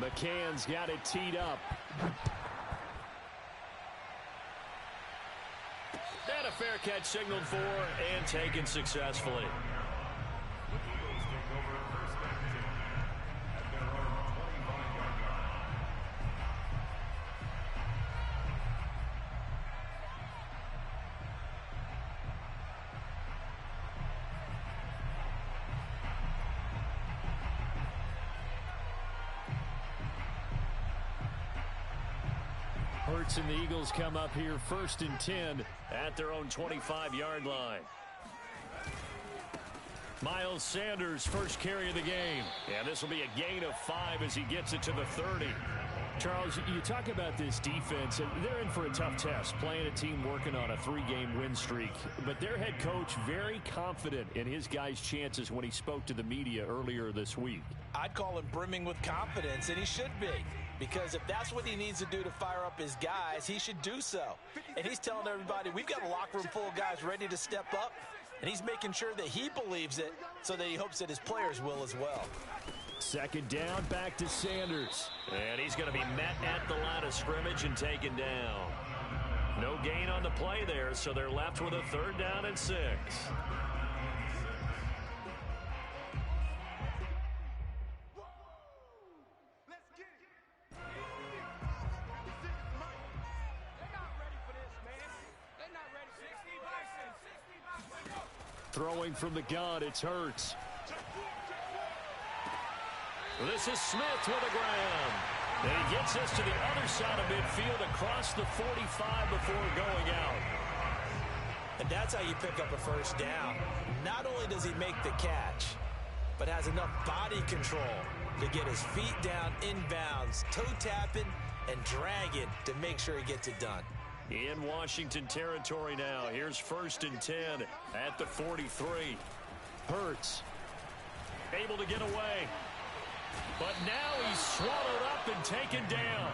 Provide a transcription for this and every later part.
McCann's got it teed up. And a fair catch signaled for and taken successfully. Hurts and the Eagles come up here 1st and 10 at their own 25-yard line. Miles Sanders, first carry of the game. And this will be a gain of 5 as he gets it to the 30. Charles, you talk about this defense, and they're in for a tough test, playing a team working on a 3-game win streak. But their head coach very confident in his guys' chances when he spoke to the media earlier this week. I'd call him brimming with confidence, and he should be. Because if that's what he needs to do to fire up his guys, he should do so. And he's telling everybody, we've got a locker room full of guys ready to step up. And he's making sure that he believes it so that he hopes that his players will as well. 2nd down, back to Sanders. And he's going to be met at the line of scrimmage and taken down. No gain on the play there, so they're left with a 3rd down and 6. Throwing from the gun, it's Hurts. This is Smith with a grab. And he gets us to the other side of midfield across the 45 before going out. And that's how you pick up a 1st down. Not only does he make the catch, but has enough body control to get his feet down inbounds, toe tapping and dragging to make sure he gets it done. In Washington territory now. Here's 1st and 10 at the 43. Hurts able to get away. But now he's swallowed up and taken down.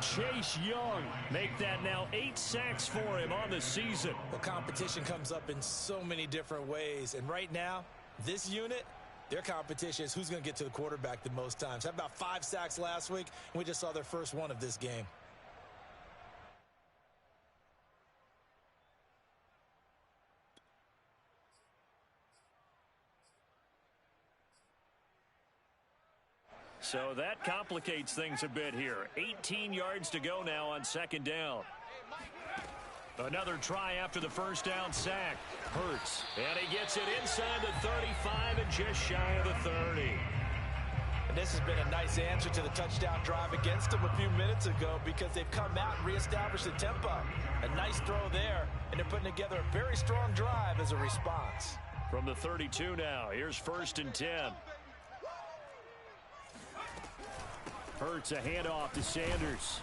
Chase Young make that now 8 sacks for him on the season. Well, competition comes up in so many different ways. And right now, this unit, their competition is who's going to get to the quarterback the most times. Had about 5 sacks last week, and we just saw their first one of this game. So that complicates things a bit here. 18 yards to go now on 2nd down. Another try after the 1st down sack. Hurts. And he gets it inside the 35 and just shy of the 30. And this has been a nice answer to the touchdown drive against them a few minutes ago because they've come out and reestablished the tempo. A nice throw there, and they're putting together a very strong drive as a response. From the 32 now, here's 1st and 10. Hurts a handoff to Sanders.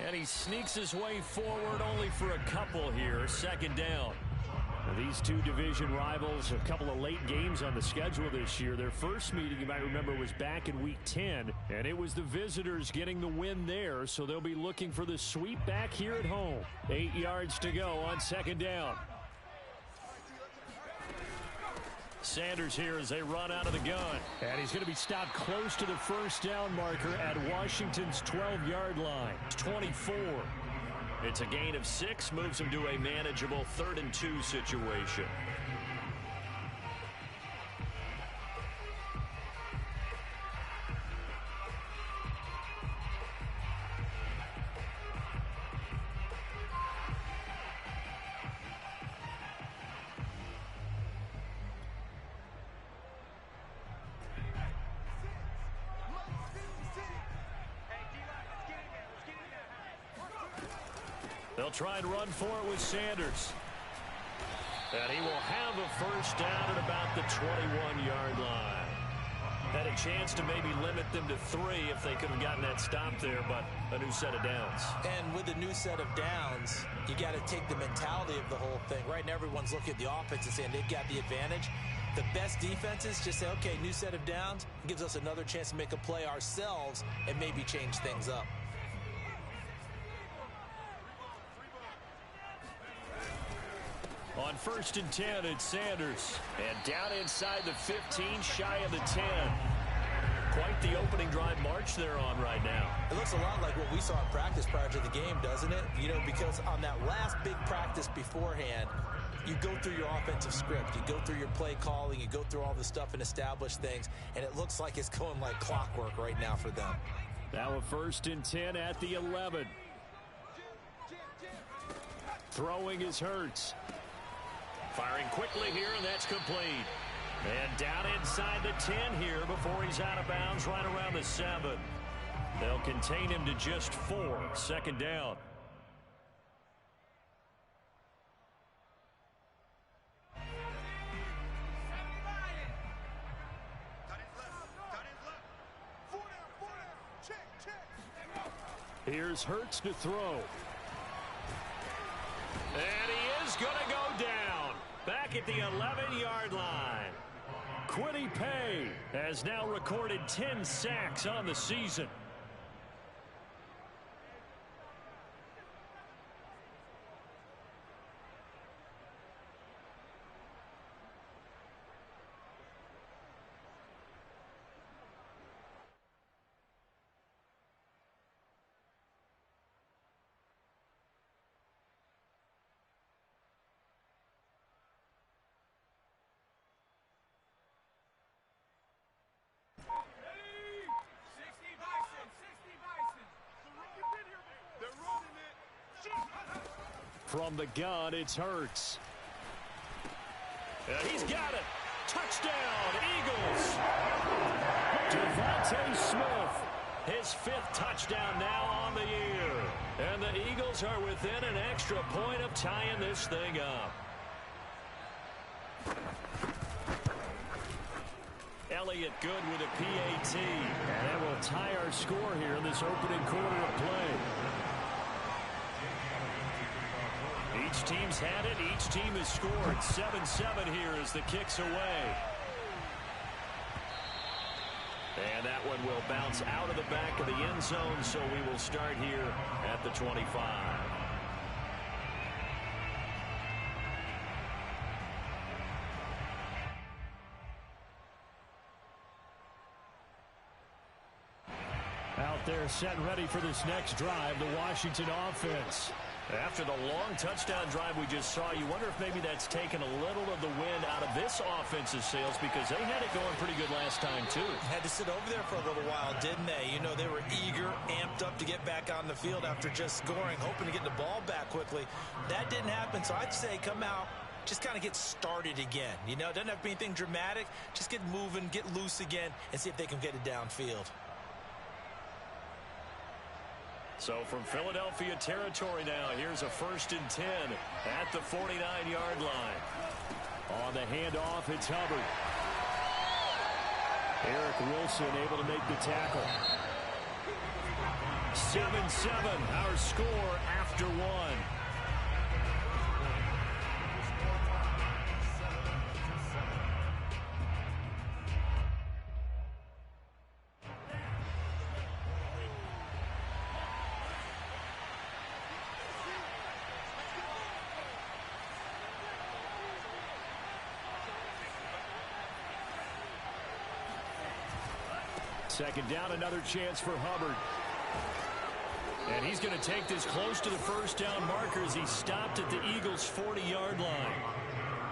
And he sneaks his way forward only for a couple here. 2nd down. Now, these two division rivals, a couple of late games on the schedule this year. Their first meeting, you might remember, was back in Week 10. And it was the visitors getting the win there. So they'll be looking for the sweep back here at home. 8 yards to go on 2nd down. Sanders here as they run out of the gun. And he's going to be stopped close to the 1st down marker at Washington's 12-yard line. 24. It's a gain of 6, moves him to a manageable 3rd and 2 situation. They'll try and run for it with Sanders. And he will have a 1st down at about the 21-yard line. Had a chance to maybe limit them to 3 if they could have gotten that stop there, but a new set of downs. And with a new set of downs, you got to take the mentality of the whole thing. Right now, everyone's looking at the offense and saying they've got the advantage. The best defenses just say, okay, new set of downs. It gives us another chance to make a play ourselves and maybe change things up. On 1st and 10, it's Sanders. And down inside the 15, shy of the 10. quite the opening drive march they're on right now. It looks a lot like what we saw in practice prior to the game, doesn't it? You know, because on that last big practice beforehand, you go through your offensive script, you go through your play calling, you go through all the stuff and establish things, and it looks like it's going like clockwork right now for them. Now a 1st and 10 at the 11. Throwing is Hurts. Firing quickly here, and that's complete. And down inside the 10 here before he's out of bounds right around the 7. They'll contain him to just 4. 2nd down. Here's Hurts to throw. And he is going to go down. Back at the 11-yard line. Quiddy Pay has now recorded 10 sacks on the season. From the gun, it's Hurts. And he's got it. Touchdown, Eagles. Devontae Smith, his 5th touchdown now on the year. And the Eagles are within an extra point of tying this thing up. Elliott good with a PAT. And that will tie our score here in this opening quarter of play. Each team's had it. Each team has scored. 7-7 here as the kick's away. And that one will bounce out of the back of the end zone, so we will start here at the 25. Out there set and ready for this next drive, the Washington offense. After the long touchdown drive we just saw, you wonder if maybe that's taken a little of the wind out of this offensive sails, because they had it going pretty good last time, too. Had to sit over there for a little while, didn't they? You know, they were eager, amped up to get back on the field after just scoring, hoping to get the ball back quickly. That didn't happen, so I'd say come out, just kind of get started again. You know, it doesn't have to be anything dramatic. Just get moving, get loose again, and see if they can get it downfield. So from Philadelphia territory now, here's a 1st and 10 at the 49-yard line. On the handoff, it's Hubbard. Eric Wilson able to make the tackle. 7-7, our score after 1. Second down, another chance for Hubbard. And he's going to take this close to the 1st down marker as he stopped at the Eagles' 40-yard line.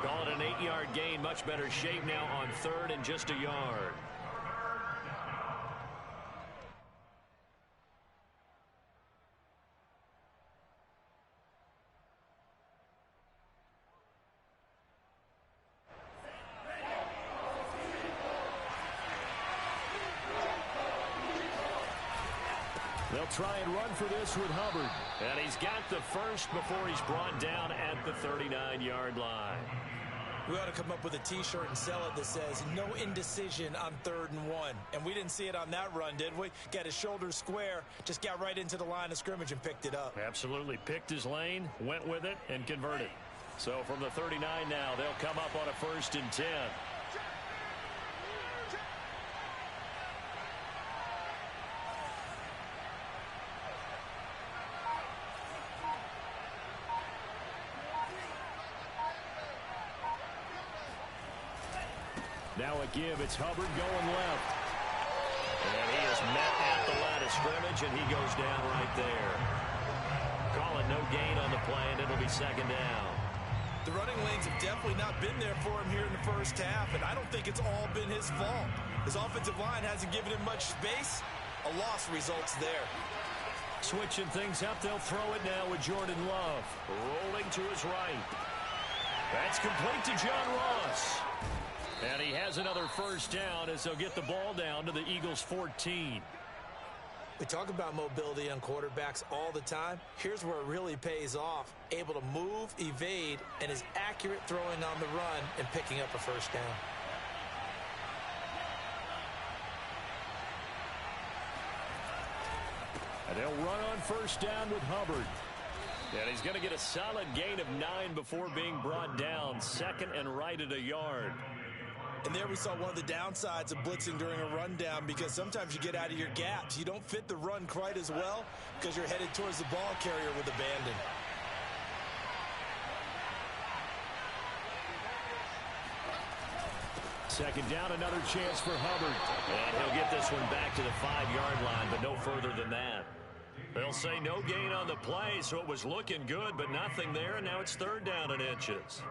Call it an 8-yard gain. Much better shape now on 3rd and just a yard. They'll try and run for this with Hubbard. And he's got the 1st before he's brought down at the 39-yard line. We ought to come up with a T-shirt and sell it that says, no indecision on 3rd and 1. And we didn't see it on that run, did we? Got his shoulders square, just got right into the line of scrimmage and picked it up. Absolutely. Picked his lane, went with it, and converted. So from the 39 now, they'll come up on a 1st and 10. Now a give. It's Hubbard going left. And he is met at the line of scrimmage, and he goes down right there. Call it no gain on the play, and it'll be second down. The running lanes have definitely not been there for him here in the first half, and I don't think it's all been his fault. His offensive line hasn't given him much space. A loss results there. Switching things up, they'll throw it now with Jordan Love. Rolling to his right. That's complete to John Ross. And he has another first down as they'll get the ball down to the Eagles' 14. We talk about mobility on quarterbacks all the time. Here's where it really pays off. Able to move, evade, and is accurate throwing on the run and picking up a first down. And they'll run on first down with Hubbard. And he's going to get a solid gain of 9 before being brought down. Second and right at a yard. And there we saw one of the downsides of blitzing during a rundown, because sometimes you get out of your gaps. You don't fit the run quite as well because you're headed towards the ball carrier with abandon. Second down, another chance for Hubbard. And he'll get this one back to the 5-yard line, but no further than that. They'll say no gain on the play, so it was looking good, but nothing there, and now it's third down and inches.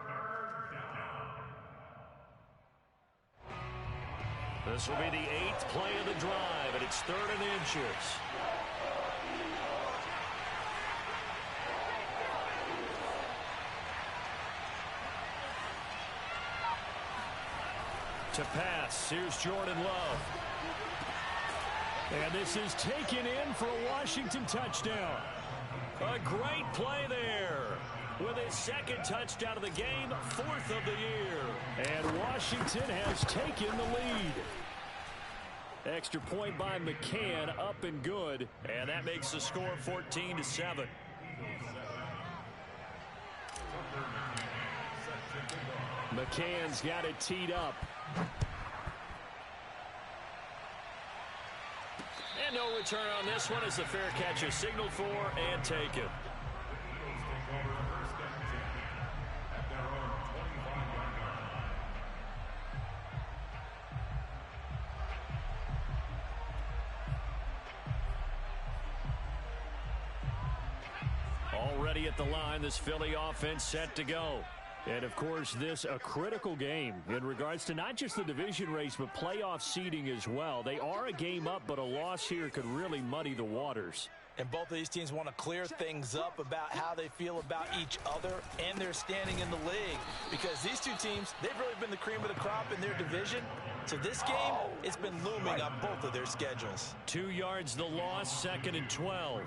This will be the 8th play of the drive, and it's third and inches. To pass, here's Jordan Love. And this is taken in for a Washington touchdown. A great play there. With his second touchdown of the game, 4th of the year. And Washington has taken the lead. Extra point by McCann, up and good. And that makes the score 14-7. McCann's got it teed up. And no return on this one as the fair catch is signaled for and taken. Already at the line, this Philly offense set to go. And, of course, this a critical game in regards to not just the division race, but playoff seeding as well. They are a game up, but a loss here could really muddy the waters. And both of these teams want to clear things up about how they feel about each other and their standing in the league. Because these two teams, they've really been the cream of the crop in their division. So this game, it's been looming on both of their schedules. 2 yards the loss, second and 12.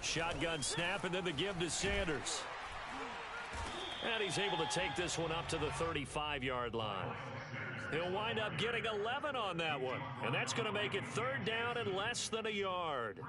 Shotgun snap, and then the give to Sanders. And he's able to take this one up to the 35-yard line. He'll wind up getting 11 on that one. And that's going to make it third down and less than a yard.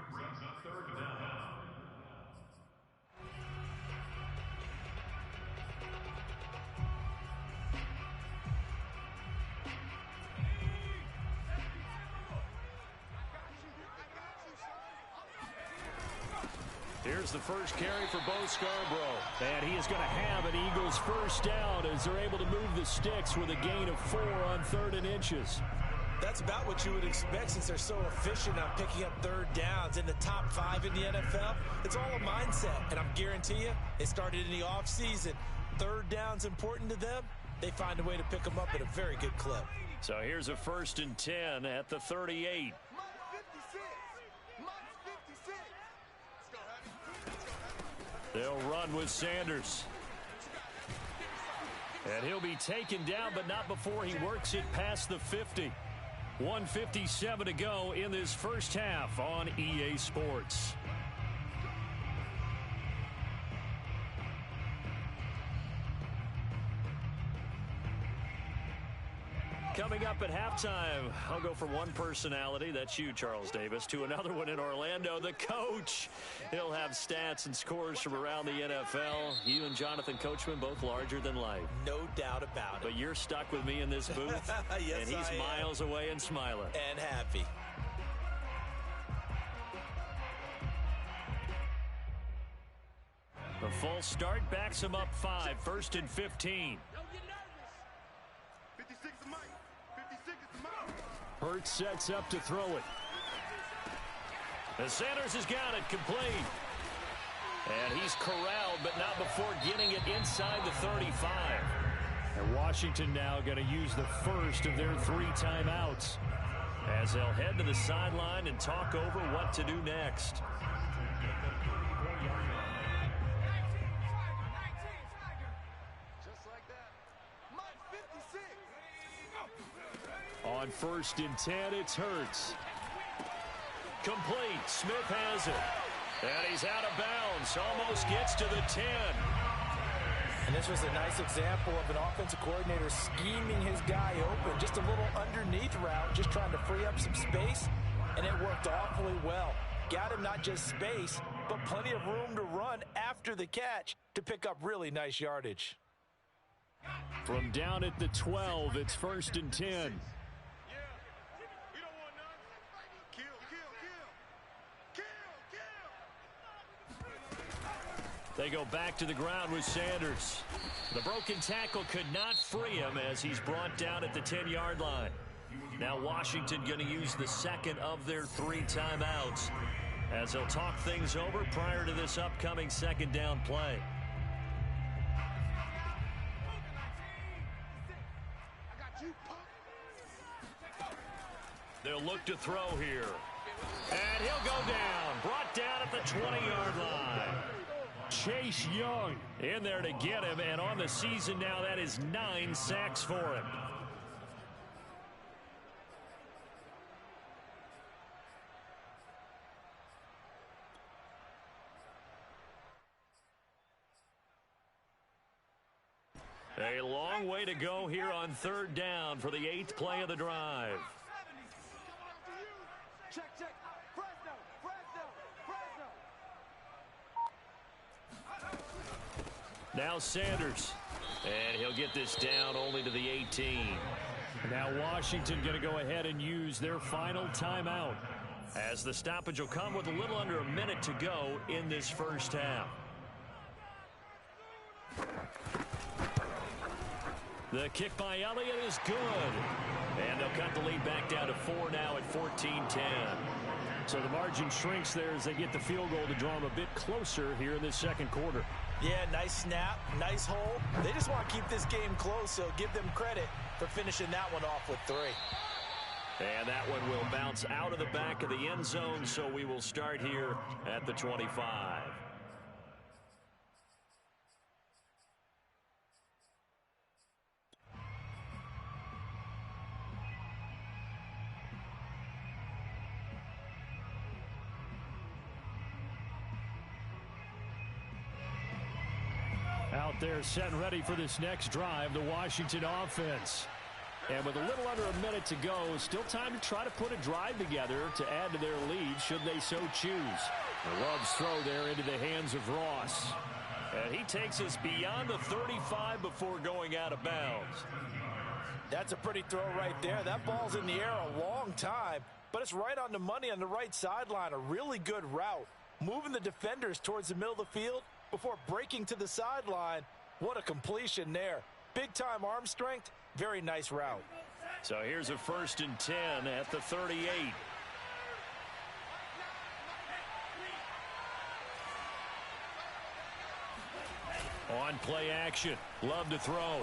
Here's the first carry for Bo Scarborough. And he is going to have an Eagles first down as they're able to move the sticks with a gain of 4 on 3rd and inches. That's about what you would expect since they're so efficient on picking up third downs in the top 5 in the NFL. It's all a mindset, and I'm guarantee you, they started in the offseason. Third down's important to them. They find a way to pick them up at a very good clip. So here's a 1st and 10 at the 38. They'll run with Sanders. And he'll be taken down, but not before he works it past the 50. 1:57 to go in this first half on EA Sports. Coming up at halftime, I'll go from one personality, that's you, Charles Davis, to another one in Orlando, the coach. He'll have stats and scores from around the NFL. You and Jonathan Coachman both larger than life. No doubt about it. But you're stuck with me in this booth, yes, and he's miles away and smiling. And happy. A false start backs him up 5, 1st and 15. Hurts sets up to throw it. And Sanders has got it complete. And he's corralled, but not before getting it inside the 35. And Washington now going to use the first of their 3 timeouts as they'll head to the sideline and talk over what to do next. On 1st and 10, it's Hurts. Complete. Smith has it. And he's out of bounds. Almost gets to the 10. And this was a nice example of an offensive coordinator scheming his guy open. Just a little underneath route, just trying to free up some space. And it worked awfully well. Got him not just space, but plenty of room to run after the catch to pick up really nice yardage. From down at the 12, it's 1st and 10. They go back to the ground with Sanders. The broken tackle could not free him as he's brought down at the 10-yard line. Now Washington going to use the second of their 3 timeouts as they'll talk things over prior to this upcoming 2nd down play. They'll look to throw here. And he'll go down. Brought down at the 20-yard line. Chase Young in there to get him, and on the season now, that is 9 sacks for him. A long way to go here on 3rd down for the 8th play of the drive. Check. Now Sanders, and he'll get this down only to the 18. Now Washington going to go ahead and use their final timeout as the stoppage will come with a little under a minute to go in this first half. The kick by Elliott is good. And they'll cut the lead back down to 4 now at 14-10. So the margin shrinks there as they get the field goal to draw them a bit closer here in this 2nd quarter. Yeah, nice snap, nice hole. They just want to keep this game close, so give them credit for finishing that one off with 3. And that one will bounce out of the back of the end zone, so we will start here at the 25. Out there set and ready for this next drive, the Washington offense. And with a little under a minute to go, still time to try to put a drive together to add to their lead should they so choose. The Love's throw there into the hands of Ross. And he takes us beyond the 35 before going out of bounds. That's a pretty throw right there. That ball's in the air a long time, but it's right on the money on the right sideline. A really good route. Moving the defenders towards the middle of the field before breaking to the sideline. What a completion there. Big-time arm strength. Very nice route. So here's a 1st and 10 at the 38. On play action. Love to throw.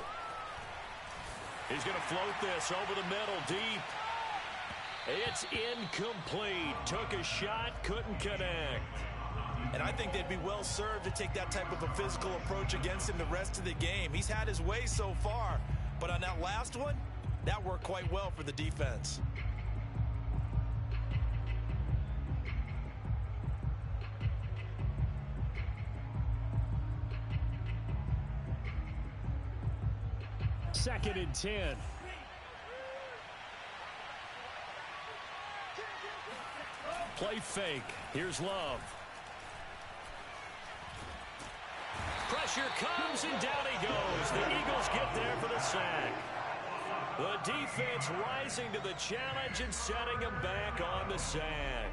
He's going to float this over the middle deep. It's incomplete. Took a shot, couldn't connect. And I think they'd be well served to take that type of a physical approach against him the rest of the game. He's had his way so far, but on that last one, that worked quite well for the defense. Second and 10. play fake. Here's Love. Pressure comes, and down he goes. The Eagles get there for the sack. The defense rising to the challenge and setting him back on the sack.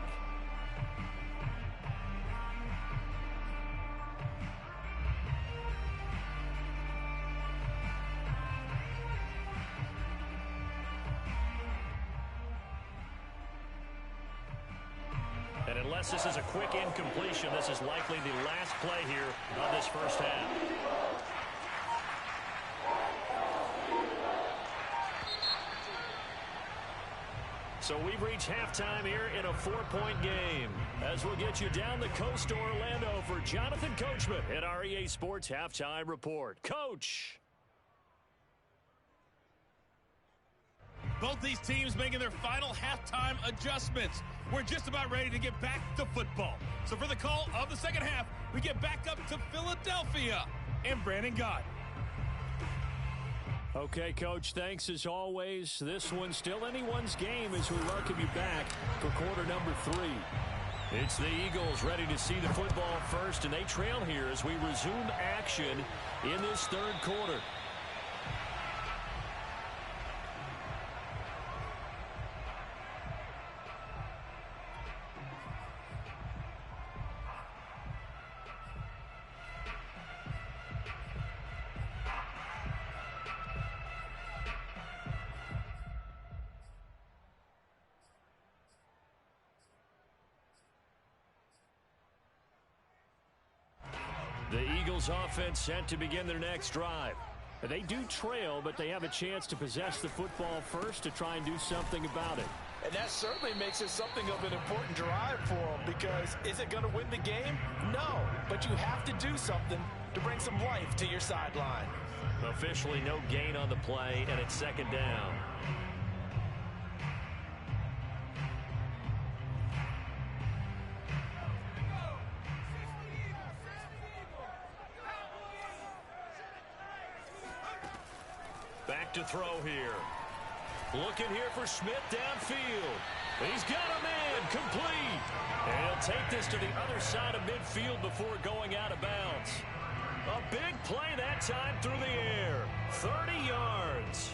And unless this is a quick incompletion, this is likely the last play here of this first half. So we've reached halftime here in a 4-point game. As we'll get you down the coast to Orlando for Jonathan Coachman at our EA Sports Halftime Report. Coach! Both these teams making their final halftime adjustments. We're just about ready to get back to football. So for the call of the second half, we get back up to Philadelphia and Brandon Gott. Okay, Coach, thanks as always. This one's still anyone's game as we welcome you back for quarter number 3. It's the Eagles ready to see the football first, and they trail here as we resume action in this third quarter. The Eagles offense set to begin their next drive. They do trail, but they have a chance to possess the football first to try and do something about it. And that certainly makes it something of an important drive for them, because is it going to win the game? No, but you have to do something to bring some life to your sideline. Officially no gain on the play, and it's second down. Back to throw here. Looking here for Smith downfield. He's got a man complete. And he'll take this to the other side of midfield before going out of bounds. A big play that time through the air. 30 yards.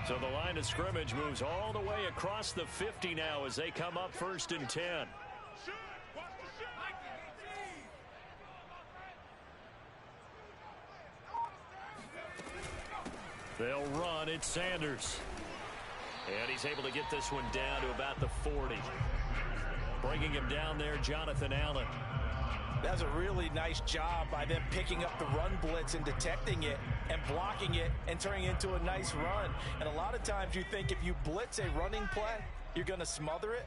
So the line of scrimmage moves all the way across the 50 now as they come up 1st and 10. They'll run. It's Sanders. And he's able to get this one down to about the 40. Bringing him down there, Jonathan Allen. That's a really nice job by them picking up the run blitz and detecting it and blocking it and turning it into a nice run. And a lot of times you think if you blitz a running play, you're going to smother it.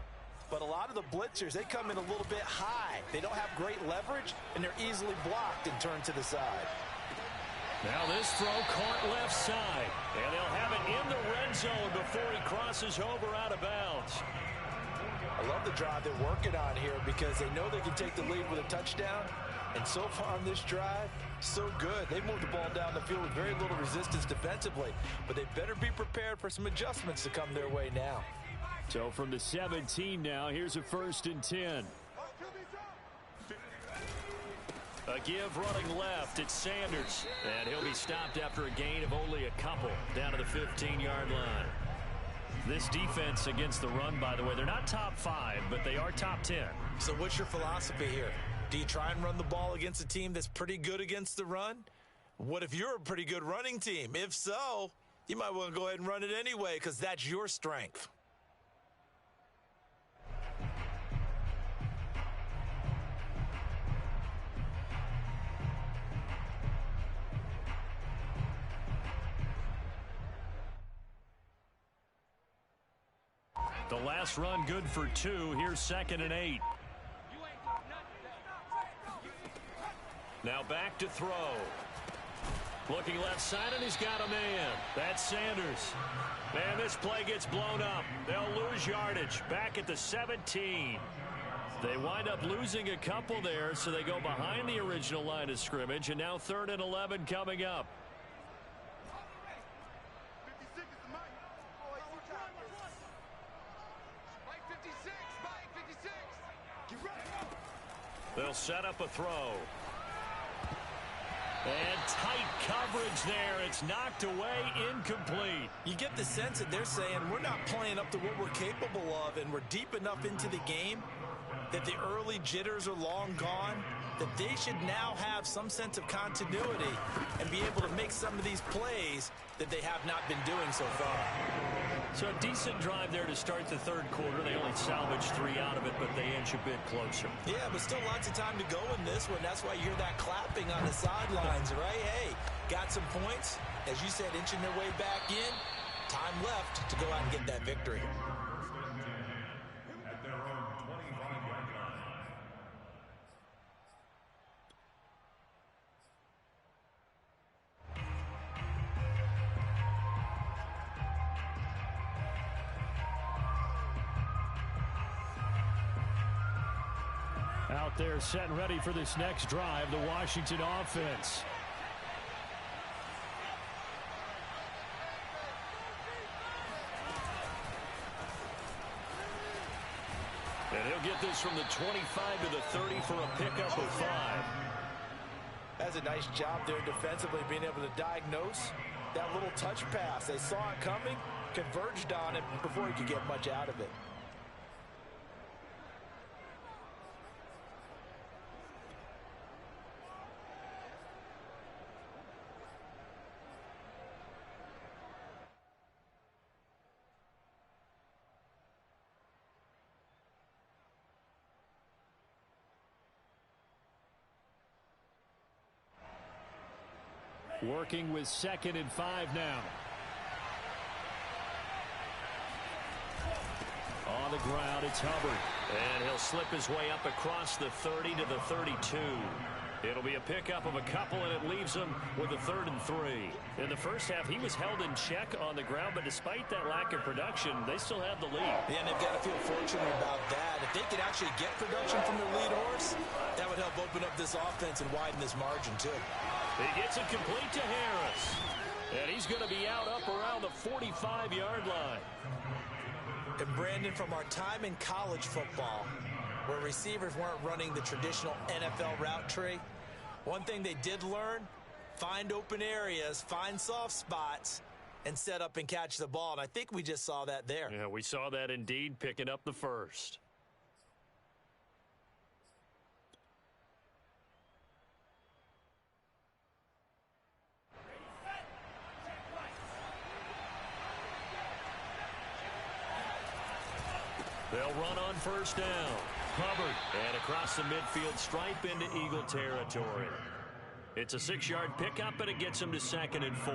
But a lot of the blitzers, they come in a little bit high. They don't have great leverage, and they're easily blocked and turned to the side. Now this throw caught left side. And they'll have it in the red zone before he crosses over out of bounds. I love the drive they're working on here because they know they can take the lead with a touchdown. And so far on this drive, so good. They've moved the ball down the field with very little resistance defensively. But they better be prepared for some adjustments to come their way now. So from the 17 now, here's a 1st and 10. A give running left. It's Sanders. And he'll be stopped after a gain of only a couple down to the 15-yard line. This defense against the run, by the way, they're not top 5, but they are top 10. So what's your philosophy here? Do you try and run the ball against a team that's pretty good against the run? What if you're a pretty good running team? If so, you might want to go ahead and run it anyway because that's your strength. The last run good for 2. Here's 2nd and 8. Now back to throw. Looking left side, and he's got a man. That's Sanders. Man, this play gets blown up. They'll lose yardage. Back at the 17. They wind up losing a couple there, so they go behind the original line of scrimmage, and now 3rd and 11 coming up. They'll set up a throw. And tight coverage there. It's knocked away, incomplete. You get the sense that they're saying we're not playing up to what we're capable of, and we're deep enough into the game that the early jitters are long gone, that they should now have some sense of continuity and be able to make some of these plays that they have not been doing so far. So a decent drive there to start the 3rd quarter. They only salvaged 3 out of it, but they inch a bit closer. Yeah, but still lots of time to go in this one. That's why you hear that clapping on the sidelines, right? Hey, got some points. As you said, inching their way back in. Time left to go out and get that victory. Out there set and ready for this next drive, the Washington offense. And he'll get this from the 25 to the 30 for a pickup of 5. That's a nice job there defensively, being able to diagnose that little touch pass. They saw it coming, converged on it before he could get much out of it. Working with 2nd and 5 now. On the ground, it's Hubbard. And he'll slip his way up across the 30 to the 32. It'll be a pickup of a couple, and it leaves him with a 3rd and 3. In the first half, he was held in check on the ground, but despite that lack of production, they still have the lead. Yeah, and they've got to feel fortunate about that. If they could actually get production from their lead horse, that would help open up this offense and widen this margin, too. He gets it complete to Harris. And he's going to be out up around the 45-yard line. And Brandon, from our time in college football, where receivers weren't running the traditional NFL route tree, one thing they did learn, find open areas, find soft spots, and set up and catch the ball. And I think we just saw that there. Yeah, we saw that indeed, picking up the first. They'll run on 1st down. Hubbard, and across the midfield stripe into Eagle territory. It's a 6-yard pickup, and it gets him to 2nd and 4.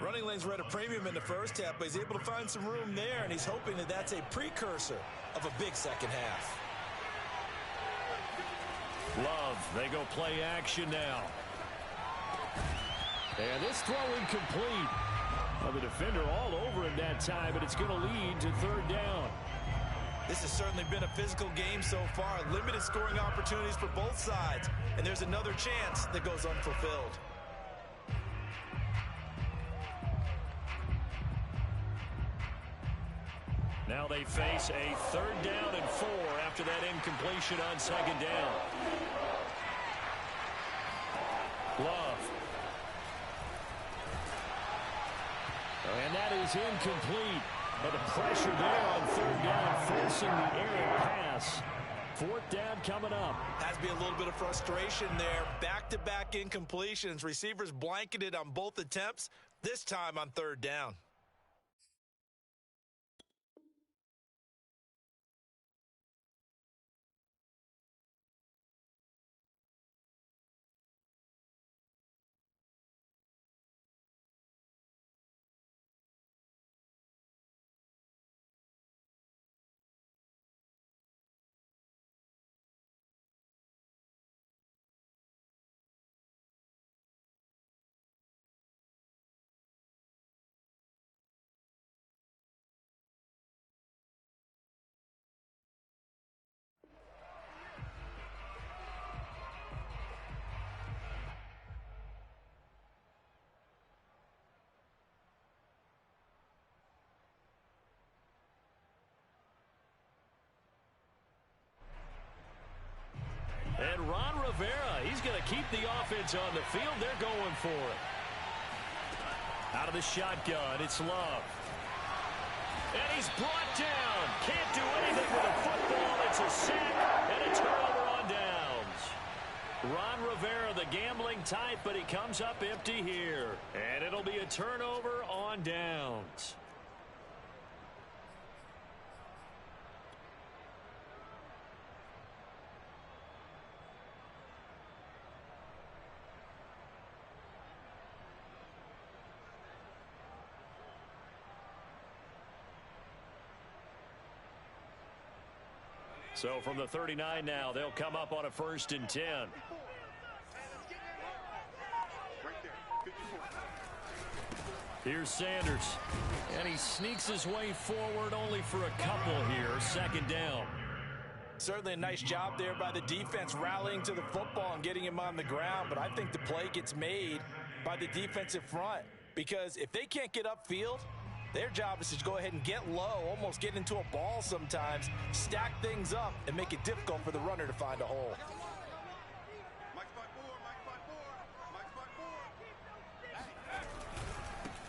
Running lanes were at a premium in the first half, but he's able to find some room there, and he's hoping that that's a precursor of a big second half. Love, they go play action now. And this throw incomplete. Well, the defender all over him that time, but it's going to lead to 3rd down. This has certainly been a physical game so far. Limited scoring opportunities for both sides. And there's another chance that goes unfulfilled. Now they face a 3rd down and 4 after that incompletion on 2nd down. Love. And that is incomplete. But the pressure there on 3rd down, forcing the errant pass. 4th down coming up. Has to be a little bit of frustration there. Back-to-back incompletions. Receivers blanketed on both attempts, this time on 3rd down. And Ron Rivera, he's going to keep the offense on the field. They're going for it. Out of the shotgun, it's Love. And he's brought down. Can't do anything with a football. It's a sack and a turnover on downs. Ron Rivera, the gambling type, but he comes up empty here. And it'll be a turnover on downs. So from the 39 now, they'll come up on a 1st and 10. Here's Sanders. And he sneaks his way forward only for a couple here. 2nd down. Certainly a nice job there by the defense rallying to the football and getting him on the ground. But I think the play gets made by the defensive front. Because if they can't get upfield, their job is to go ahead and get low, almost get into a ball sometimes, stack things up, and make it difficult for the runner to find a hole.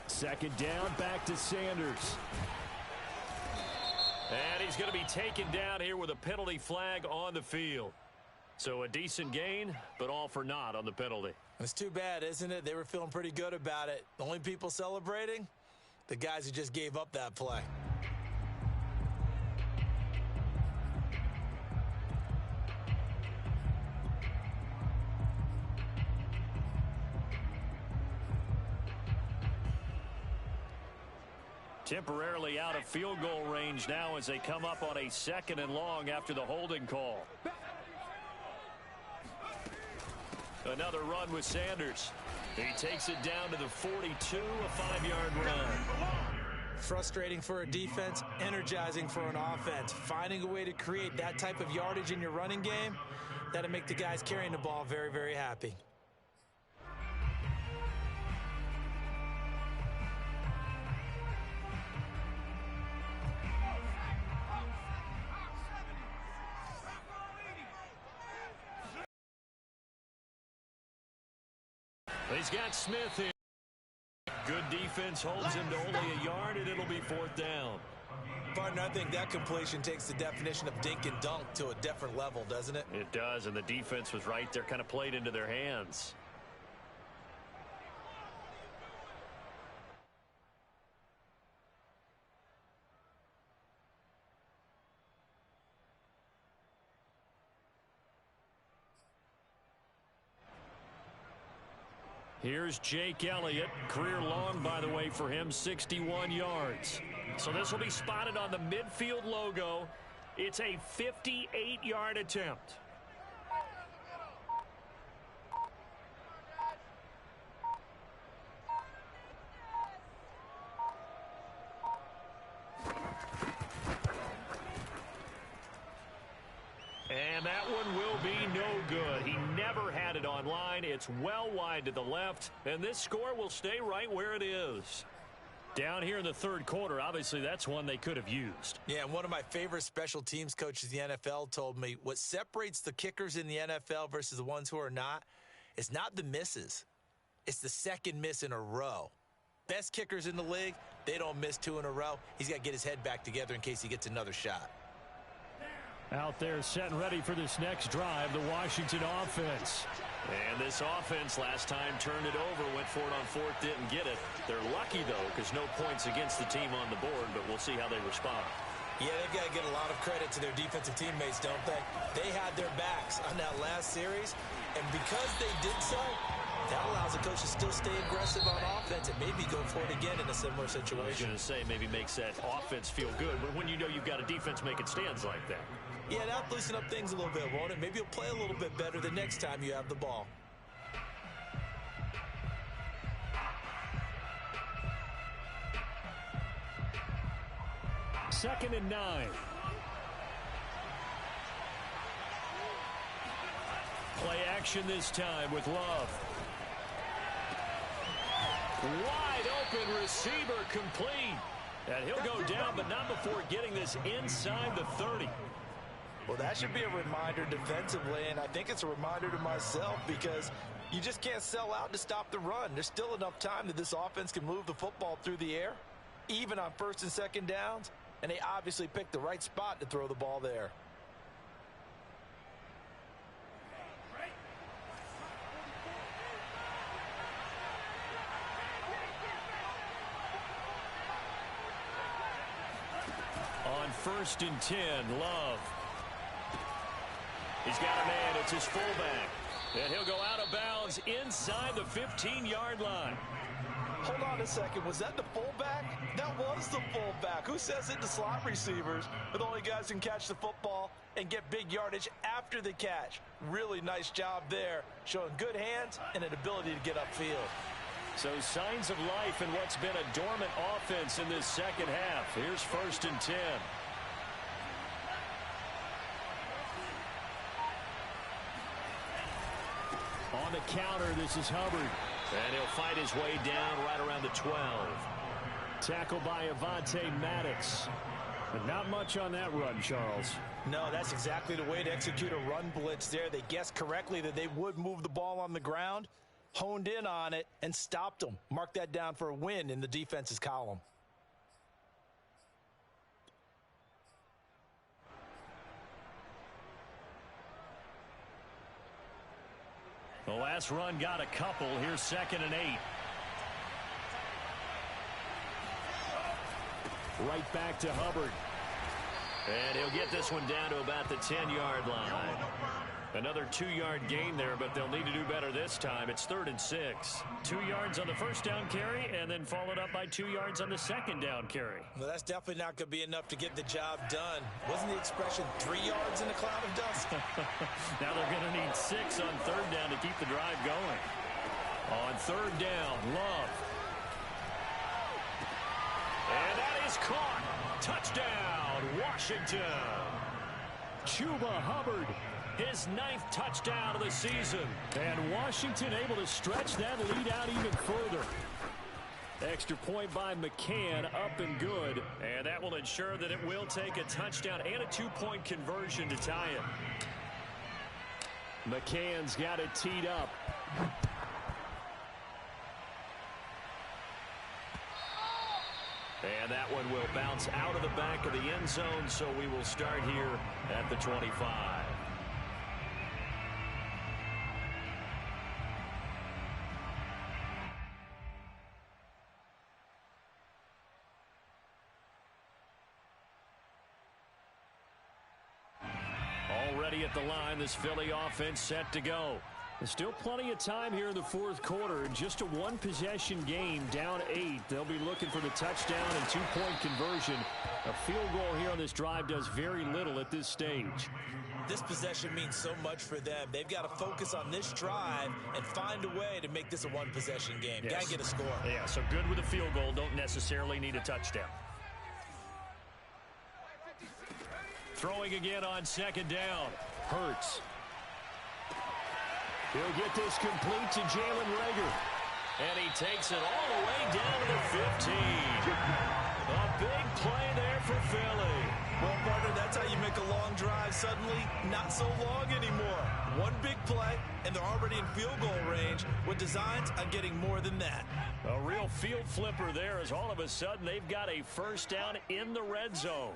Second down, back to Sanders. And he's going to be taken down here with a penalty flag on the field. So a decent gain, but all for naught on the penalty. It's too bad, isn't it? They were feeling pretty good about it. The only people celebrating? The guys who just gave up that play. Temporarily out of field goal range now as they come up on a 2nd and long after the holding call. Another run with Sanders. He takes it down to the 42, a 5-yard run. Frustrating for a defense, energizing for an offense. Finding a way to create that type of yardage in your running game, that'll make the guys carrying the ball very, very happy. He's got Smith in. Good defense holds him to only a yard, and it'll be 4th down. Partner, I think that completion takes the definition of dink and dunk to a different level, doesn't it? It does, and the defense was right there, kind of played into their hands. Here's Jake Elliott. Career long, by the way, for him, 61 yards. So this will be spotted on the midfield logo. It's a 58-yard attempt. And that one will be no good. He never had it on line. It's well wide to the left, and this score will stay right where it is. Down here in the 3rd quarter, obviously that's one they could have used. Yeah, and one of my favorite special teams coaches in the NFL told me what separates the kickers in the NFL versus the ones who are not is not the misses. It's the 2nd miss in a row. Best kickers in the league, they don't miss 2 in a row. He's got to get his head back together in case he gets another shot. Out there set and ready for this next drive, the Washington offense. And this offense last time turned it over, went for it on 4th, didn't get it. They're lucky, though, because no points against the team on the board, but we'll see how they respond. Yeah, they've got to get a lot of credit to their defensive teammates, don't they? They had their backs on that last series, and because they did so, that allows the coach to still stay aggressive on offense and maybe go for it again in a similar situation. I was going to say, maybe makes that offense feel good, but when you know you've got a defense making stands like that. Yeah, that'll loosen up things a little bit, won't it? Maybe you'll play a little bit better the next time you have the ball. Second and 9. Play action this time with Love. Wide open receiver complete. And he'll go down, but not before getting this inside the 30. Well, that should be a reminder defensively, and I think it's a reminder to myself because you just can't sell out to stop the run. There's still enough time that this offense can move the football through the air, even on first and second downs, and they obviously picked the right spot to throw the ball there. On 1st and 10, Love. He's got a man. It's his fullback. And he'll go out of bounds inside the 15-yard line. Hold on a second. Was that the fullback? That was the fullback. Who says it to slot receivers? But the only guys who can catch the football and get big yardage after the catch. Really nice job there, showing good hands and an ability to get upfield. So signs of life in what's been a dormant offense in this second half. Here's 1st and 10. On the counter, this is Hubbard. And he'll fight his way down right around the 12. Tackled by Avonte Maddox. But not much on that run, Charles. No, that's exactly the way to execute a run blitz there. They guessed correctly that they would move the ball on the ground, honed in on it, and stopped them. Mark that down for a win in the defense's column. The last run got a couple. Here's 2nd and 8. Right back to Hubbard. And he'll get this one down to about the 10-yard line. Another 2-yard gain there, but they'll need to do better this time. It's 3rd and 6. 2 yards on the first down carry, and then followed up by 2 yards on the second down carry. Well, that's definitely not going to be enough to get the job done. Wasn't the expression 3 yards in a cloud of dust? Now they're going to need 6 on 3rd down to keep the drive going. On 3rd down, Love. And that is caught. Touchdown, Washington. Chuba Hubbard. His 9th touchdown of the season. And Washington able to stretch that lead out even further. Extra point by McCann, up and good. And that will ensure that it will take a touchdown and a 2-point conversion to tie it. McCann's got it teed up. And that one will bounce out of the back of the end zone, so we will start here at the 25. Already at the line, this Philly offense set to go. There's still plenty of time here in the 4th quarter. Just a 1-possession game, down 8. They'll be looking for the touchdown and 2-point conversion. A field goal here on this drive does very little at this stage. This possession means so much for them. They've got to focus on this drive and find a way to make this a 1-possession game. Yes. Got to get a score. Yeah, so good with a field goal. Don't necessarily need a touchdown. Throwing again on 2nd down. Hurts. He'll get this complete to Jalen Reagor. And he takes it all the way down to the 15. A big play there for Philly. Well, partner, that's how you make a long drive suddenly not so long anymore. One big play, and they're already in field goal range with designs on getting more than that. A real field flipper there as all of a sudden they've got a first down in the red zone.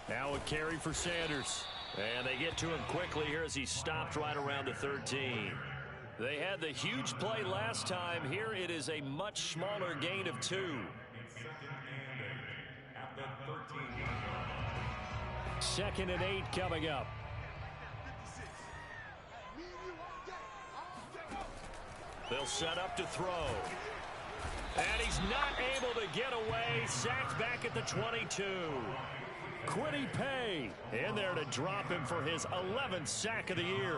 Now a carry for Sanders. And they get to him quickly here as he stopped right around the 13. They had the huge play last time. Here it is a much smaller gain of 2. 2nd and 8 coming up. They'll set up to throw. And he's not able to get away. Sacked back at the 22. Quiddy Pay in there to drop him for his 11th sack of the year.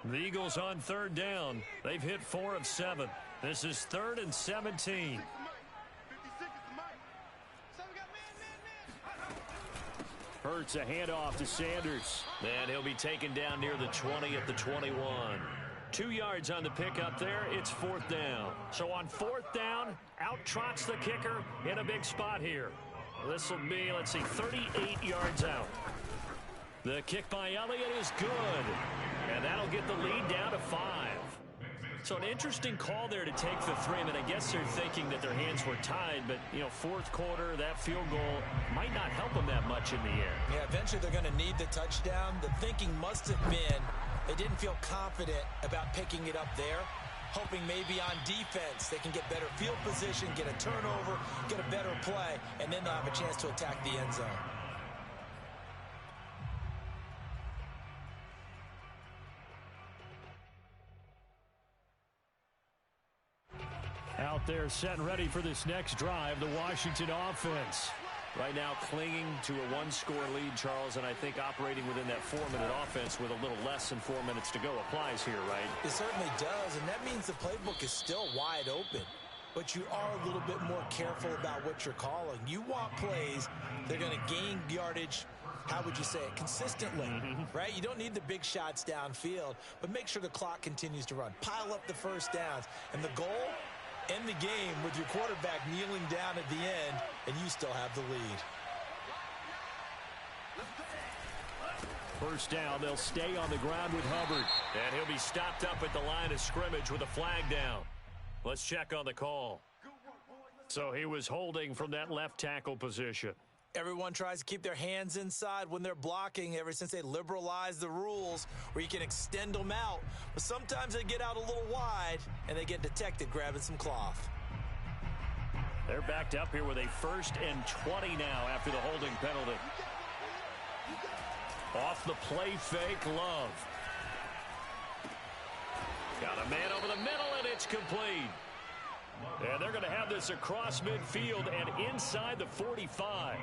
The Eagles on 3rd down. They've hit 4 of 7. This is 3rd and 17. Hurts a handoff to Sanders. And he'll be taken down near the 20 at the 21. 2 yards on the pickup there. It's 4th down. So on 4th down, out trots the kicker in a big spot here. This will be, let's see, 38 yards out. The kick by Elliott is good. And that'll get the lead down to 5. So an interesting call there to take the 3. I mean, I guess they're thinking that their hands were tied, but, you know, 4th quarter, that field goal might not help them that much in the air. Yeah, eventually they're going to need the touchdown. The thinking must have been they didn't feel confident about picking it up there, hoping maybe on defense they can get better field position, get a turnover, get a better play, and then they'll have a chance to attack the end zone. Out there set and ready for this next drive, the Washington offense. Right now clinging to a 1-score lead, Charles, and I think operating within that 4-minute offense with a little less than 4 minutes to go applies here, right? It certainly does, and that means the playbook is still wide open. But you are a little bit more careful about what you're calling. You want plays that are going to gain yardage, how would you say it, consistently, right? You don't need the big shots downfield, but make sure the clock continues to run. Pile up the first downs, and the goal, end the game with your quarterback kneeling down at the end, and you still have the lead. First down, they'll stay on the ground with Hubbard. And he'll be stopped up at the line of scrimmage with a flag down. Let's check on the call. So he was holding from that left tackle position. Everyone tries to keep their hands inside when they're blocking ever since they liberalized the rules where you can extend them out. But sometimes they get out a little wide and they get detected grabbing some cloth. They're backed up here with a 1st and 20 now after the holding penalty. Off the play fake, Love. Got a man over the middle, and it's complete. And they're going to have this across midfield and inside the 45.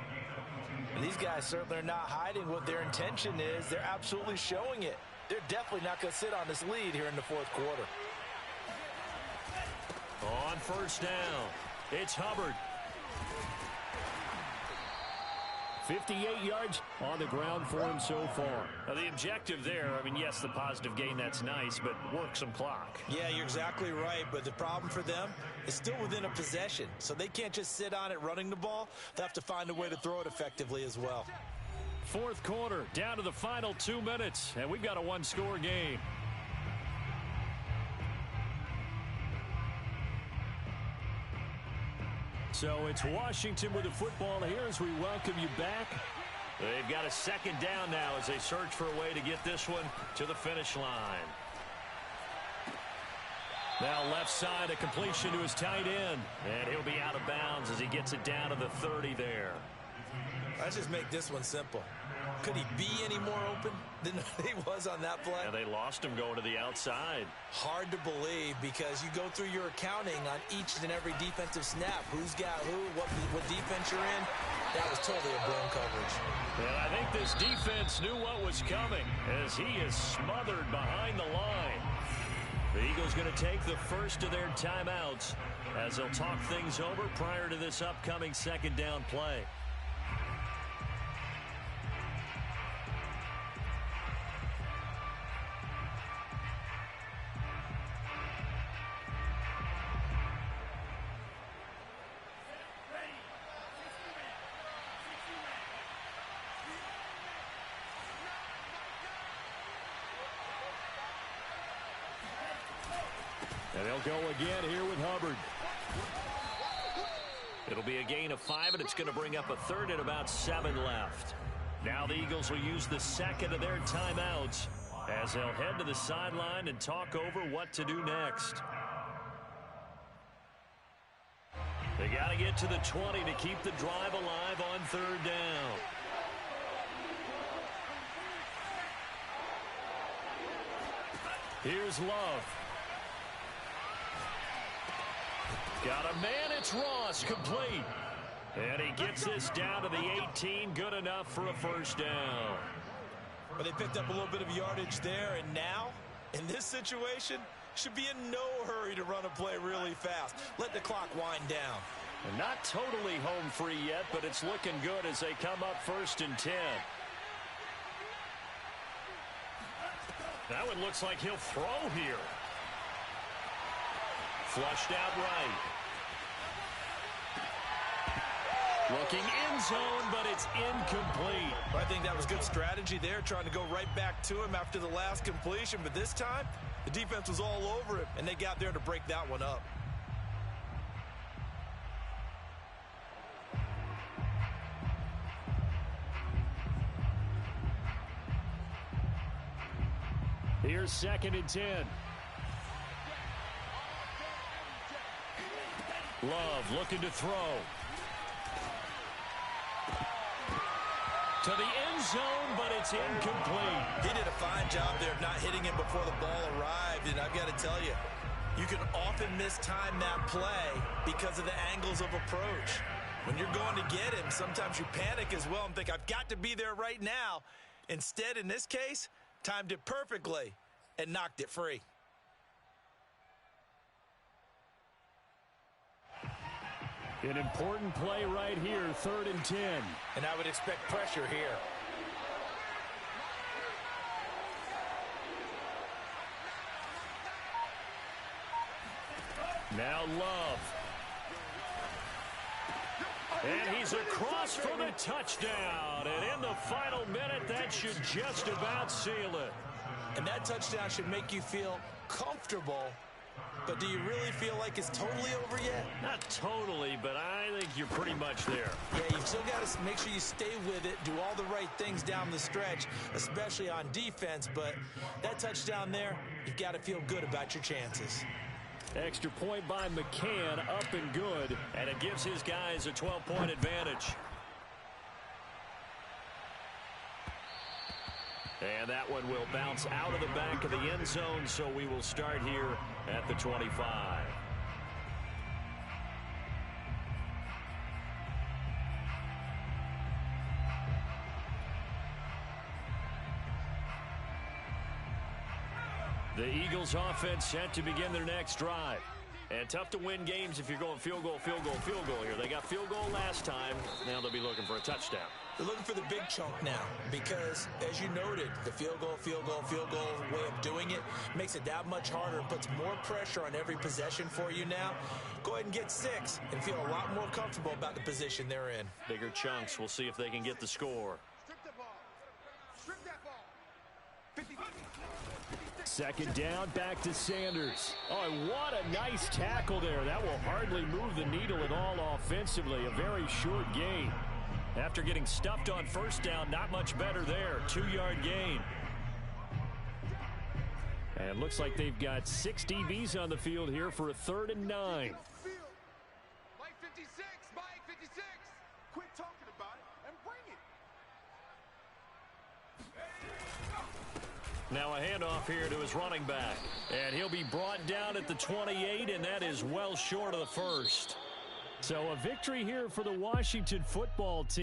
And these guys certainly are not hiding what their intention is. They're absolutely showing it. They're definitely not going to sit on this lead here in the 4th quarter. On 1st down, it's Hubbard. 58 yards on the ground for him so far. Now, the objective there, I mean, yes, the positive gain, that's nice, but work some clock. Yeah, you're exactly right, but the problem for them is still within a possession, so they can't just sit on it running the ball. They have to find a way to throw it effectively as well. 4th quarter, down to the final 2 minutes, and we've got a 1-score game. So it's Washington with the football here as we welcome you back. They've got a 2nd down now as they search for a way to get this one to the finish line. Now left side, a completion to his tight end. And he'll be out of bounds as he gets it down to the 30 there. Let's just make this one simple. Could he be any more open than he was on that play? Yeah, they lost him going to the outside. Hard to believe because you go through your accounting on each and every defensive snap. Who's got who, what defense you're in. That was totally a blown coverage. And I think this defense knew what was coming as he is smothered behind the line. The Eagles going to take the first of their timeouts as they'll talk things over prior to this upcoming 2nd down play. And they'll go again here with Hubbard. It'll be a gain of 5, and it's going to bring up a 3rd and about 7 left. Now the Eagles will use the 2nd of their timeouts as they'll head to the sideline and talk over what to do next. They got to get to the 20 to keep the drive alive on 3rd down. Here's Love. Got a man, it's Ross, complete. And he gets this down to the 18, good enough for a 1st down. Well, they picked up a little bit of yardage there, and now, in this situation, should be in no hurry to run a play really fast. Let the clock wind down. And not totally home free yet, but it's looking good as they come up 1st and 10. That one looks like he'll throw here. Flushed out right. Looking end zone, but it's incomplete. I think that was good strategy there, trying to go right back to him after the last completion. But this time, the defense was all over him, and they got there to break that one up. Here's 2nd and 10. Love looking to throw. To the end zone, but it's incomplete. He did a fine job there of not hitting him before the ball arrived. And I've got to tell you, you can often mistime that play because of the angles of approach. When you're going to get him, sometimes you panic as well and think, I've got to be there right now. Instead, in this case, timed it perfectly and knocked it free. An important play right here, 3rd and 10. And I would expect pressure here. Now Love. And he's across for the touchdown. And in the final minute, that should just about seal it. And that touchdown should make you feel comfortable. But do you really feel like it's totally over yet? Not totally, but I think you're pretty much there. Yeah, you've still got to make sure you stay with it, do all the right things down the stretch, especially on defense. But that touchdown there, you've got to feel good about your chances. Extra point by McCann, up and good. And it gives his guys a 12-point advantage. And that one will bounce out of the back of the end zone, so we will start here at the 25. The Eagles offense set to begin their next drive. And tough to win games if you're going field goal, field goal, field goal here. They got field goal last time. Now they'll be looking for a touchdown. They're looking for the big chunk now because, as you noted, the field goal way of doing it makes it that much harder and puts more pressure on every possession for you now. Go ahead and get 6 and feel a lot more comfortable about the position they're in. Bigger chunks. We'll see if they can get the score. Strip that ball. 50. 2nd down, back to Sanders. Oh, what a nice tackle there. That will hardly move the needle at all offensively. A very short gain. After getting stuffed on 1st down, not much better there. 2-yard gain. And looks like they've got 6 DBs on the field here for a 3rd and 9. Mike 56, Mike 56. Quit talking about it and bring it. Now a handoff here to his running back. And he'll be brought down at the 28, and that is well short of the 1st. So a victory here for the Washington football team.